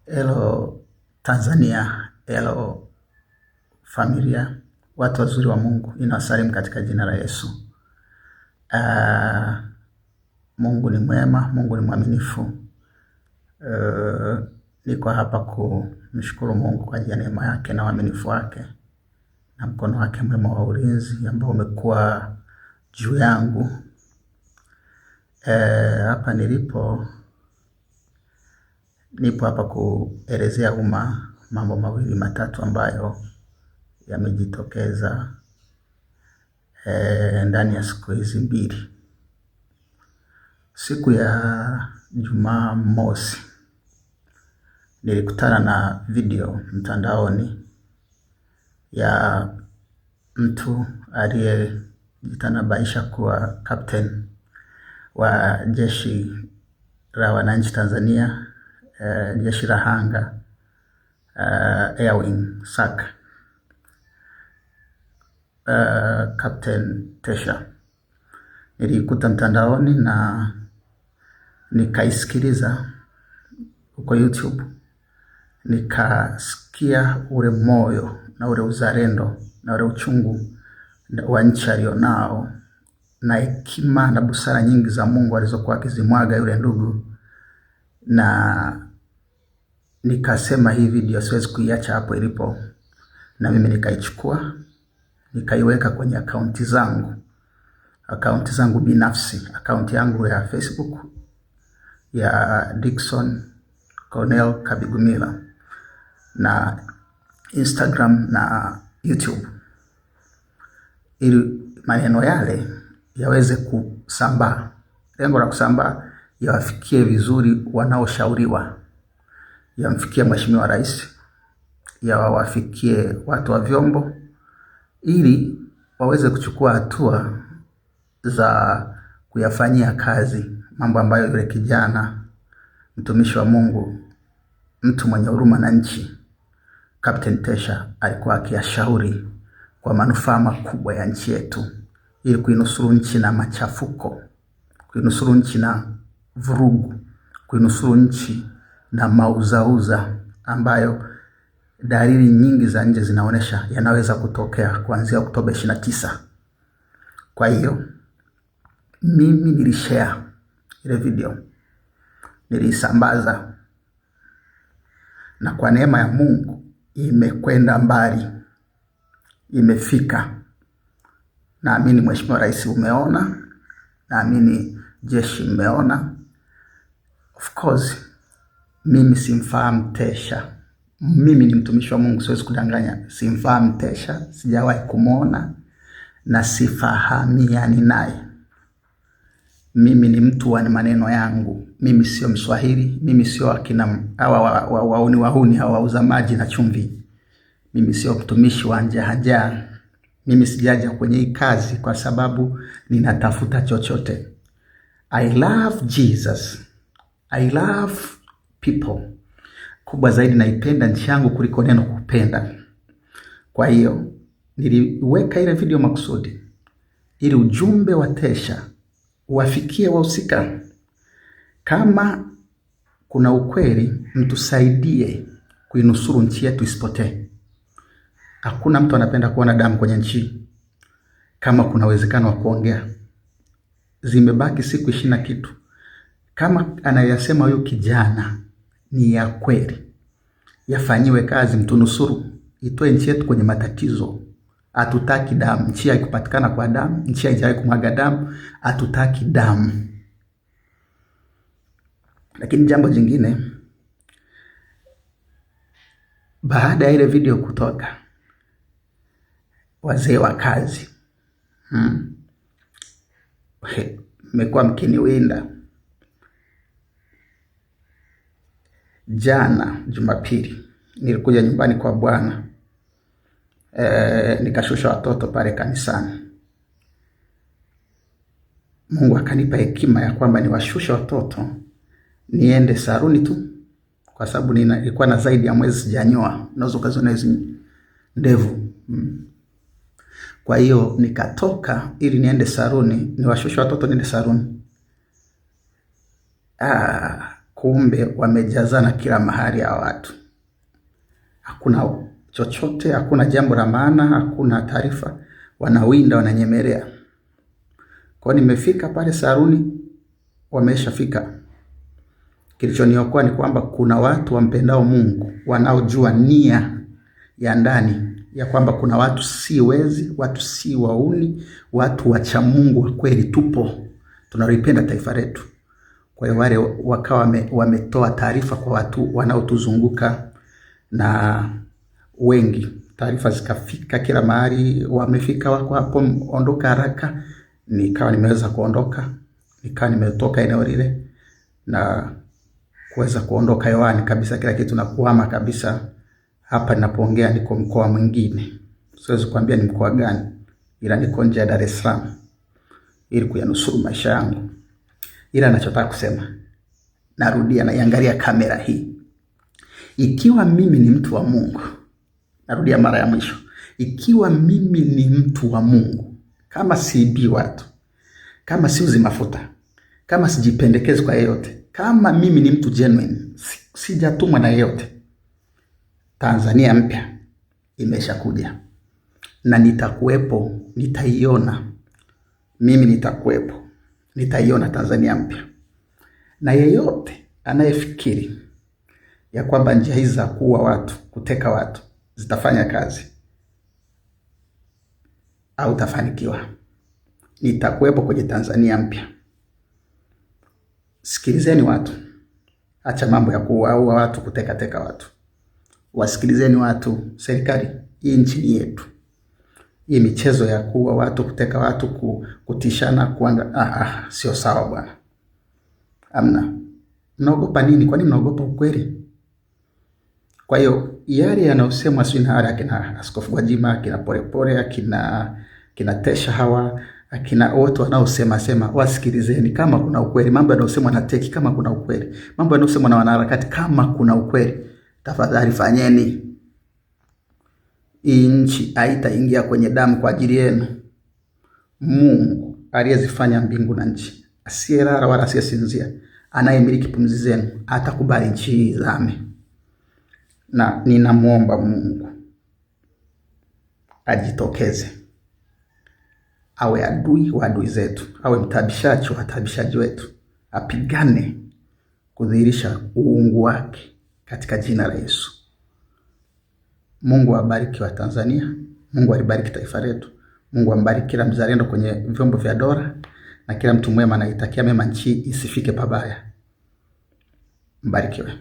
Hello Tanzania, hello familia, watu wazuri wa Mungu, ninawasalimu katika jina la Yesu. Mungu ni mwema, Mungu ni mwaminifu. Niko hapa kumshukuru Mungu kwa ajili ya neema yake na uaminifu wake na mkono wake mwema wa ulinzi ambao umekuwa juu yangu. Hapa nipo hapa kuelezea mambo mawili matatu ambayo yamejitokeza ndani ya siku hizi mbili. Siku ya Jumamosi nilikutana na video mtandaoni ya mtu aliyejitanabaisha kuwa captain wa jeshi la wananchi Tanzania, jeshi la anga, Air Wing SAC, Captain Tesha. Nilikuta mtandaoni na nikaisikiliza huko YouTube, nikasikia ule moyo na ule uzalendo na ule uchungu wa nchi alionao na hekima na busara nyingi za Mungu alizokuwa akizimwaga yule ndugu, na nikasema hii video siwezi kuiacha hapo ilipo, na mimi nikaichukua nikaiweka kwenye akaunti zangu binafsi, akaunti yangu ya Facebook ya Dickson Cornell Kabigumila, na Instagram na YouTube, ili maneno yale yaweze kusambaa. Lengo la kusambaa, yawafikie vizuri wanaoshauriwa, yamfikie Mheshimiwa Rais, yawafikie watu wa vyombo, ili waweze kuchukua hatua za kuyafanyia kazi mambo ambayo yule kijana mtumishi wa Mungu, mtu mwenye huruma na nchi, Captain Tesha alikuwa akiyashauri kwa manufaa makubwa ya nchi yetu, ili kuinusuru nchi na machafuko, kuinusuru nchi na vurugu, kuinusuru nchi na mauzauza ambayo dalili nyingi za nje zinaonesha yanaweza kutokea kuanzia Oktoba 29. Kwa hiyo mimi nilishare ile video, nilisambaza, na kwa neema ya Mungu imekwenda mbali, imefika. Naamini Mheshimiwa Rais umeona, naamini jeshi mmeona. Of course mimi simfahamu Tesha, mimi ni mtumishi wa Mungu, siwezi kudanganya. Simfahamu Tesha, sijawahi kumuona na sifahamiani naye. Mimi ni mtu wa maneno yangu, mimi sio Mswahili, mimi sio akina hawa wahuni hawa wauza maji na chumvi. Mimi sio mtumishi wa haja. Mimi sijaja kwenye hii kazi kwa sababu ninatafuta chochote. I love Jesus, I love people. Kubwa zaidi, naipenda nchi yangu kuliko neno kupenda. Kwa hiyo niliweka ile video makusudi ili ujumbe wa Tesha uwafikie wahusika. Kama kuna ukweli, mtusaidie kuinusuru nchi yetu isipotee. Hakuna mtu anapenda kuona damu kwenye nchi. Kama kuna uwezekano wa kuongea, zimebaki siku 20 na kitu. Kama anayasema huyo kijana ni ya kweli, yafanyiwe kazi, mtunusuru, itoe nchi yetu kwenye matatizo. Hatutaki damu. Nchi haikupatikana kwa damu, nchi haijawahi kumwaga damu, hatutaki damu. Lakini jambo jingine, baada ya ile video kutoka, wazee wa kazi mmekuwa mkiniwinda. Jana Jumapili nilikuja nyumbani kwa Bwana, nikashusha watoto pale kanisani. Mungu akanipa hekima ya kwamba niwashusha watoto niende saruni tu, kwa sababu nilikuwa na zaidi ya mwezi sijanyoa, naweza kuziona hizo ndevu. Kwa hiyo nikatoka ili niende saruni, niwashusha watoto niende saruni. kumbe wamejazana kila mahali ya watu. Hakuna chochote, hakuna jambo la maana, hakuna taarifa, wanawinda, wananyemelea. Kwa nimefika pale saluni, wameshafika. Kilichoniokoa ni kwamba kuna watu wampendao Mungu, wanaojua nia ya ndani ya kwamba kuna watu si wezi, watu si wauni, watu wacha Mungu wa kweli tupo. Tunalipenda taifa letu. Kwa hiyo wale wakawa wametoa taarifa kwa watu wanaotuzunguka, na wengi taarifa zikafika kila mahali. Wamefika, wako hapo, ondoka haraka. Nikawa nimeweza kuondoka, nikawa nimetoka eneo lile na kuweza kuondoka hewani kabisa, kila kitu na kuhama kabisa. Hapa ninapoongea niko mkoa mwingine, siwezi kuambia ni mkoa gani, ila niko nje ya Dar es Salaam ili kuyanusuru maisha yangu. Ila ninachotaka kusema, narudia, naiangalia kamera hii, ikiwa mimi ni mtu wa Mungu, narudia mara ya mwisho, ikiwa mimi ni mtu wa Mungu, kama siibi watu, kama siuzi mafuta, kama sijipendekezi kwa yeyote, kama mimi ni mtu genuine, sijatumwa na yeyote, Tanzania mpya imeshakuja na nitakuwepo, nitaiona. Mimi nitakuwepo, nitaiona Tanzania mpya. Na yeyote anayefikiri ya kwamba njia hizi za kuua watu, kuteka watu zitafanya kazi au tafanikiwa, nitakuwepo kwenye Tanzania mpya. Sikilizeni watu, acha mambo ya kuua watu, kuteka watu. Wasikilizeni watu, serikali, hii nchi yetu. Hii michezo ya kuua watu, kuteka watu, kutishana, kuanga, sio sawa bwana. Amna. Mnaogopa nini? Kwa nini mnaogopa ukweli? Kwa hiyo yale yanayosemwa si na hali akina Askofu Gwajima, akina Polepole, akina Tesha hawa, akina wote wanaosema, wasikilizeni kama kuna ukweli. Mambo yanayosemwa na Teki kama kuna ukweli. Mambo yanayosemwa na wanaharakati kama kuna ukweli, tafadhali fanyeni. Hii nchi haitaingia kwenye damu kwa ajili yenu. Mungu aliyezifanya mbingu na nchi, asiyelala wala asiyesinzia, anayemiliki pumzi zenu, atakubali nchi hii izame. Na ninamuomba Mungu ajitokeze, awe adui wa adui zetu, awe mtabishaji wa watabishaji wetu, apigane kudhihirisha uungu wake katika jina la Yesu. Mungu abariki wa Tanzania, Mungu alibariki taifa letu, Mungu ambariki kila mzalendo kwenye vyombo vya dola, na kila mtu mwema anaitakia mema nchi isifike pabaya. Mbarikiwe.